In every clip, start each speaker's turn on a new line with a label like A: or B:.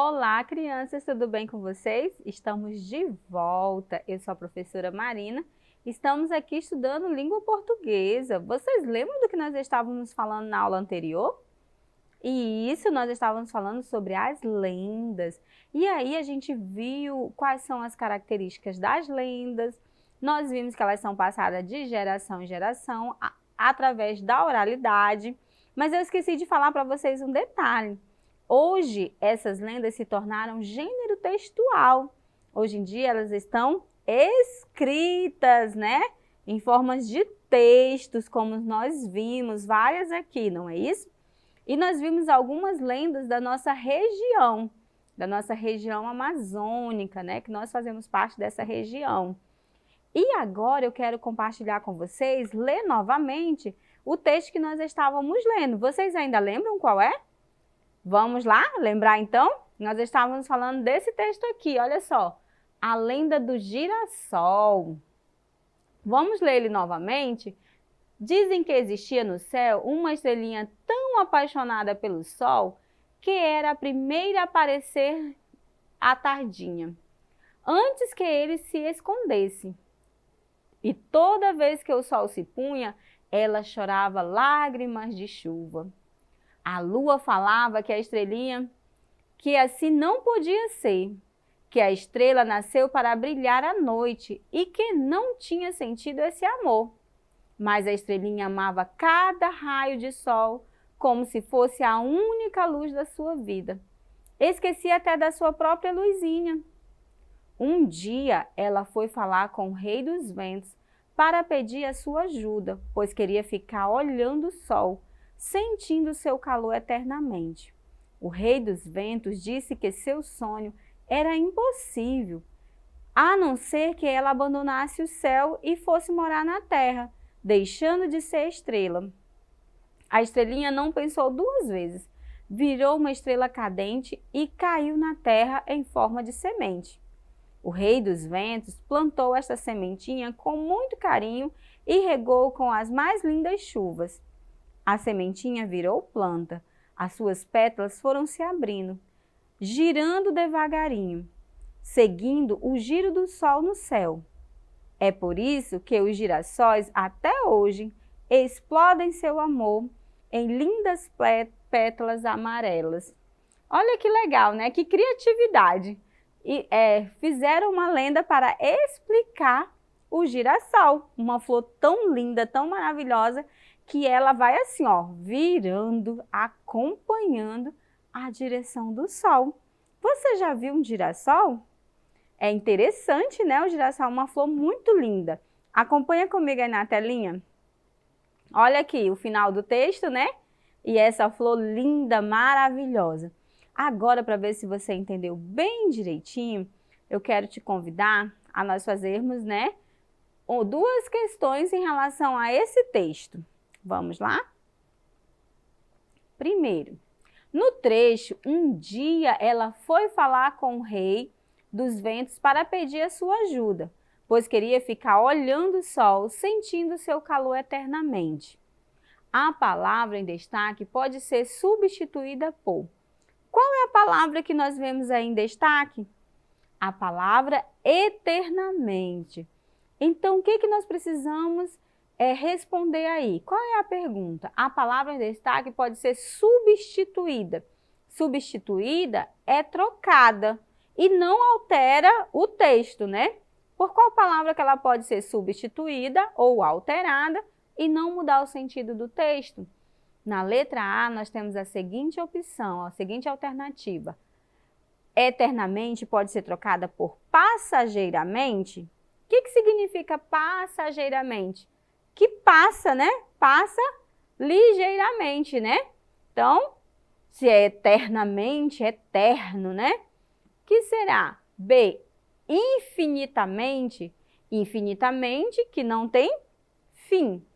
A: Olá, crianças, tudo bem com vocês? Estamos de volta. Eu sou a professora Marina. Estamos aqui estudando língua portuguesa. Vocês lembram do que nós estávamos falando na aula anterior? E isso, nós estávamos falando sobre as lendas. E aí a gente viu quais são as características das lendas. Nós vimos que elas são passadas de geração em geração através da oralidade. Mas eu esqueci de falar para vocês um detalhe. Hoje, essas lendas se tornaram gênero textual. Hoje em dia, elas estão escritas, né? Em formas de textos, como nós vimos várias aqui, não é isso? E nós vimos algumas lendas da nossa região amazônica, né? Que nós fazemos parte dessa região. E agora eu quero compartilhar com vocês, ler novamente o texto que nós estávamos lendo. Vocês ainda lembram qual é? Vamos lá lembrar então? Nós estávamos falando desse texto aqui, olha só. A lenda do girassol. Vamos ler ele novamente? Dizem que existia no céu uma estrelinha tão apaixonada pelo sol que era a primeira a aparecer à tardinha, antes que ele se escondesse. E toda vez que o sol se punha, ela chorava lágrimas de chuva. A lua falava que a estrelinha, que assim não podia ser, que a estrela nasceu para brilhar à noite e que não tinha sentido esse amor. Mas a estrelinha amava cada raio de sol como se fosse a única luz da sua vida. Esquecia até da sua própria luzinha. Um dia ela foi falar com o rei dos ventos para pedir a sua ajuda, pois queria ficar olhando o sol, sentindo seu calor eternamente. O rei dos ventos disse que seu sonho era impossível, a não ser que ela abandonasse o céu e fosse morar na terra, deixando de ser estrela. A estrelinha não pensou duas vezes, virou uma estrela cadente e caiu na terra em forma de semente. O rei dos ventos plantou esta sementinha com muito carinho e regou com as mais lindas chuvas. A sementinha virou planta, as suas pétalas foram se abrindo, girando devagarinho, seguindo o giro do sol no céu. É por isso que os girassóis até hoje explodem seu amor em lindas pétalas amarelas. Olha que legal, né? Que criatividade! Fizeram uma lenda para explicar o girassol, uma flor tão linda, tão maravilhosa, que ela vai assim, ó, virando, acompanhando a direção do sol. Você já viu um girassol? É interessante, né? O girassol é uma flor muito linda. Acompanha comigo aí na telinha. Olha aqui o final do texto, né? E essa flor linda, maravilhosa. Agora, para ver se você entendeu bem direitinho, eu quero te convidar a nós fazermos, né, duas questões em relação a esse texto. Vamos lá? Primeiro, no trecho, um dia ela foi falar com o rei dos ventos para pedir a sua ajuda, pois queria ficar olhando o sol, sentindo seu calor eternamente. A palavra em destaque pode ser substituída por... Qual é a palavra que nós vemos aí em destaque? A palavra eternamente. Então, o que nós precisamos responder aí? Qual é a pergunta? A palavra em destaque pode ser substituída. Substituída é trocada e não altera o texto, né? Por qual palavra que ela pode ser substituída ou alterada e não mudar o sentido do texto? Na letra A, nós temos a seguinte opção, a seguinte alternativa. Eternamente pode ser trocada por passageiramente. O que significa passageiramente? Que passa, né? Passa ligeiramente, né? Então, se é eternamente, eterno, né? Que será? B, infinitamente, infinitamente, que não tem fim.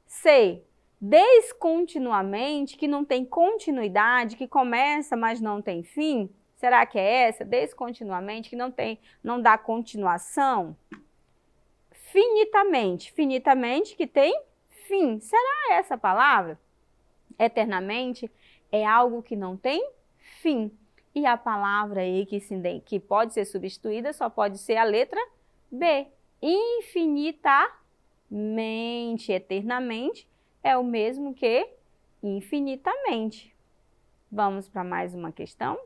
A: C, descontinuamente, que não tem continuidade, que começa, mas não tem fim. Será que é essa? Descontinuamente, que não dá continuação. Finitamente, finitamente, que tem fim. Será essa a palavra? Eternamente é algo que não tem fim. E a palavra aí que pode ser substituída só pode ser a letra B. Infinitamente, eternamente, é o mesmo que infinitamente. Vamos para mais uma questão?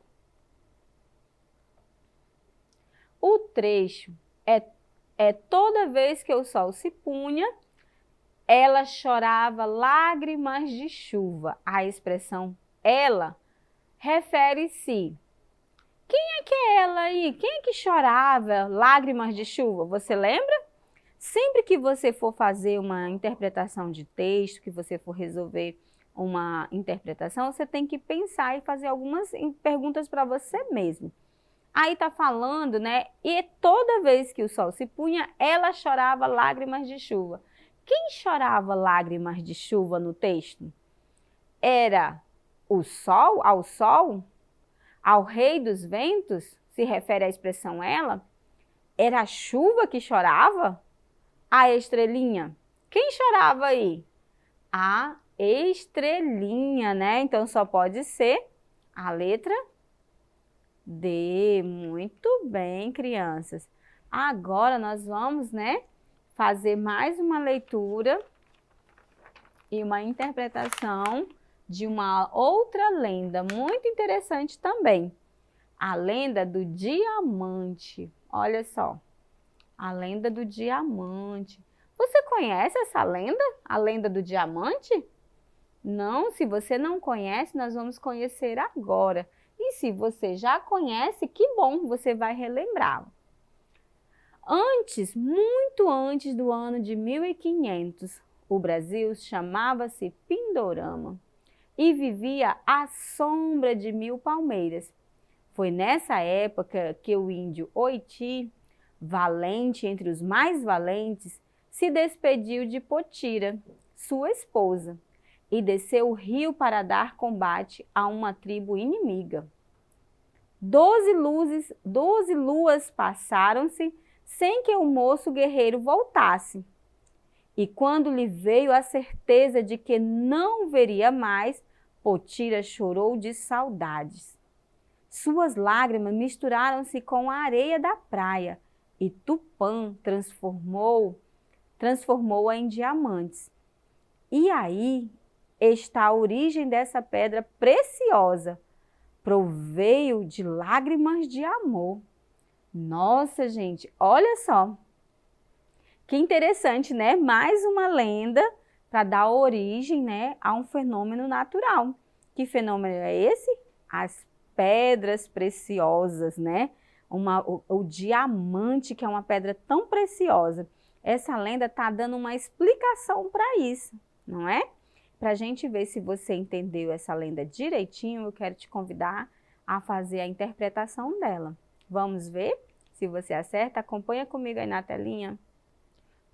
A: O trecho é toda vez que o sol se punha, ela chorava lágrimas de chuva. A expressão ela refere-se. Quem é que é ela aí? Quem é que chorava lágrimas de chuva? Você lembra? Sempre que você for fazer uma interpretação de texto, que você for resolver uma interpretação, você tem que pensar e fazer algumas perguntas para você mesmo. Aí está falando, né? E toda vez que o sol se punha, ela chorava lágrimas de chuva. Quem chorava lágrimas de chuva no texto? Era o sol, ao sol? Ao rei dos ventos? Se refere à expressão ela? Era a chuva que chorava? A estrelinha? Quem chorava aí? A estrelinha, né? Então só pode ser a letra D. Muito bem, crianças. Agora nós vamos, né, fazer mais uma leitura e uma interpretação de uma outra lenda muito interessante também. A lenda do diamante. Olha só, a lenda do diamante. Você conhece essa lenda? A lenda do diamante? Não, se você não conhece, nós vamos conhecer agora. E se você já conhece, que bom, você vai relembrar. Antes, muito antes do ano de 1500, o Brasil chamava-se Pindorama e vivia à sombra de 1000 palmeiras. Foi nessa época que o índio Oiti, valente entre os mais valentes, se despediu de Potira, sua esposa, e desceu o rio para dar combate a uma tribo inimiga. 12 luas passaram-se sem que o moço guerreiro voltasse. E quando lhe veio a certeza de que não veria mais, Potira chorou de saudades. Suas lágrimas misturaram-se com a areia da praia e Tupã transformou-a em diamantes. E aí está a origem dessa pedra preciosa. Proveio de lágrimas de amor. Nossa, gente, olha só. Que interessante, né? Mais uma lenda para dar origem, né, a um fenômeno natural. Que fenômeno é esse? As pedras preciosas, né? O diamante, que é uma pedra tão preciosa. Essa lenda está dando uma explicação para isso, não é? Para a gente ver se você entendeu essa lenda direitinho, eu quero te convidar a fazer a interpretação dela. Vamos ver se você acerta? Acompanha comigo aí na telinha.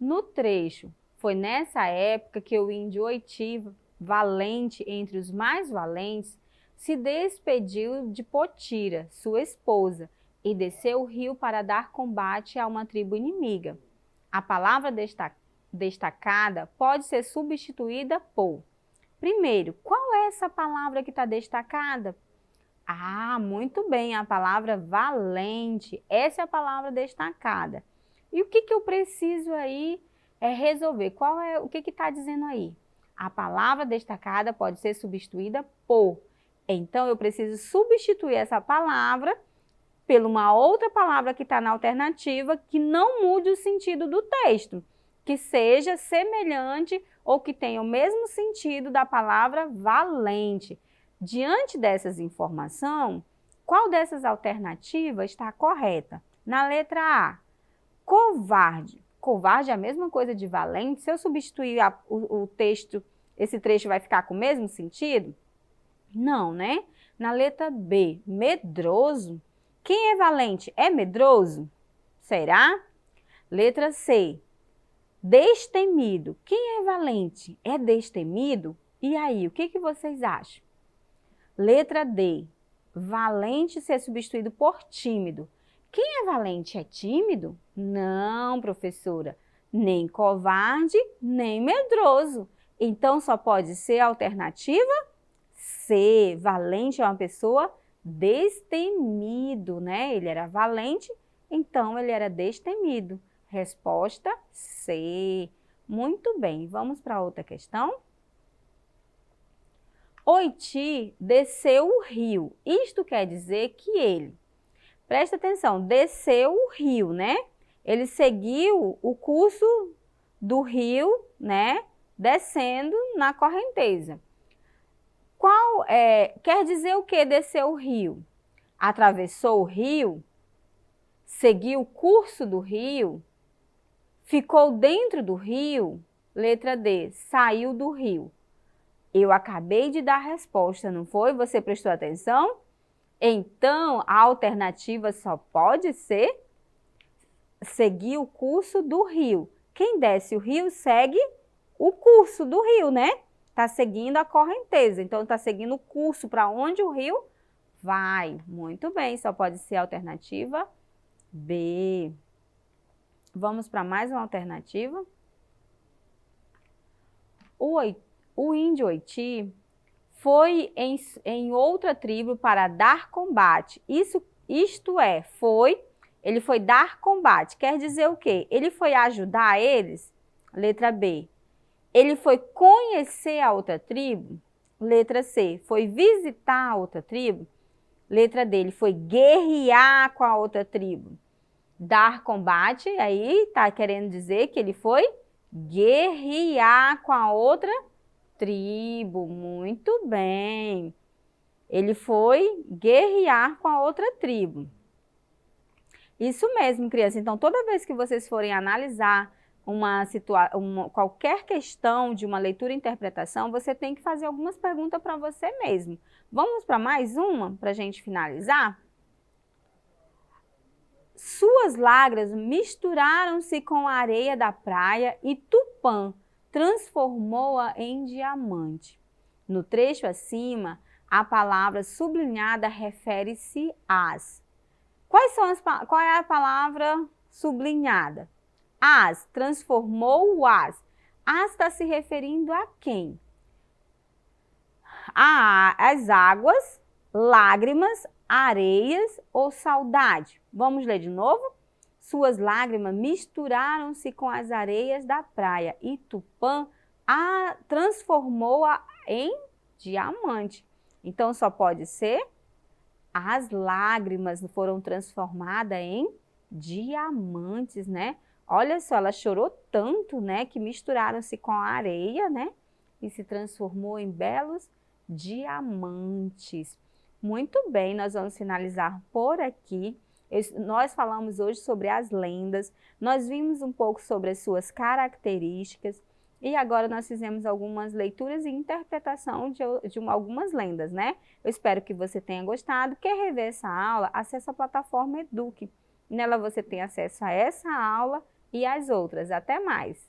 A: No trecho, foi nessa época que o índio Oiti, valente entre os mais valentes, se despediu de Potira, sua esposa, e desceu o rio para dar combate a uma tribo inimiga. A palavra destacada pode ser substituída por... Primeiro, qual é essa palavra que está destacada? Ah, muito bem, a palavra valente. Essa é a palavra destacada. E o que eu preciso aí resolver? O que está dizendo aí? A palavra destacada pode ser substituída por. Então, eu preciso substituir essa palavra por uma outra palavra que está na alternativa que não mude o sentido do texto, que seja semelhante ou que tenha o mesmo sentido da palavra valente. Diante dessas informações, qual dessas alternativas está correta? Na letra A, covarde. Covarde é a mesma coisa de valente. Se eu substituir o texto, esse trecho vai ficar com o mesmo sentido? Não, né? Na letra B, medroso. Quem é valente é medroso? Será? Letra C, destemido. Quem é valente é destemido? E aí, o que vocês acham? Letra D, valente ser substituído por tímido. Quem é valente é tímido? Não, professora. Nem covarde, nem medroso. Então, só pode ser a alternativa C. Valente é uma pessoa Destemido, né? Ele era valente, então ele era destemido. Resposta C. Muito bem, vamos para outra questão. Oiti desceu o rio. Isto quer dizer que ele, presta atenção, desceu o rio, né? Ele seguiu o curso do rio, né? Descendo na correnteza. Quer dizer o que desceu o rio? Atravessou o rio, seguiu o curso do rio, ficou dentro do rio. Letra D, saiu do rio. Eu acabei de dar a resposta, não foi? Você prestou atenção? Então, a alternativa só pode ser seguir o curso do rio. Quem desce o rio segue o curso do rio, né? Está seguindo a correnteza, então está seguindo o curso para onde o rio vai. Muito bem, só pode ser a alternativa B. Vamos para mais uma alternativa. O índio Oiti foi em outra tribo para dar combate. Ele foi dar combate. Quer dizer o quê? Ele foi ajudar eles? Letra B. Ele foi conhecer a outra tribo? Letra C. Foi visitar a outra tribo? Letra D. Ele foi guerrear com a outra tribo. Dar combate, aí está querendo dizer que ele foi guerrear com a outra tribo. Muito bem. Ele foi guerrear com a outra tribo. Isso mesmo, criança. Então, toda vez que vocês forem analisar qualquer questão de uma leitura e interpretação, você tem que fazer algumas perguntas para você mesmo. Vamos para mais uma, para a gente finalizar? Suas lágrimas misturaram-se com a areia da praia e Tupã transformou-a em diamante. No trecho acima, a palavra sublinhada refere-se às. Qual é a palavra sublinhada? As, transformou o as. As está se referindo a quem? As águas, lágrimas, areias ou saudade. Vamos ler de novo? Suas lágrimas misturaram-se com as areias da praia e Tupã transformou-a em diamante. Então, só pode ser as lágrimas foram transformadas em diamantes, né? Olha só, ela chorou tanto, né, que misturaram-se com a areia, né, e se transformou em belos diamantes. Muito bem, nós vamos finalizar por aqui. Nós falamos hoje sobre as lendas, nós vimos um pouco sobre as suas características e agora nós fizemos algumas leituras e interpretação de algumas lendas, né? Eu espero que você tenha gostado. Quer rever essa aula? Acesse a plataforma Eduque. Nela você tem acesso a essa aula e às outras. Até mais!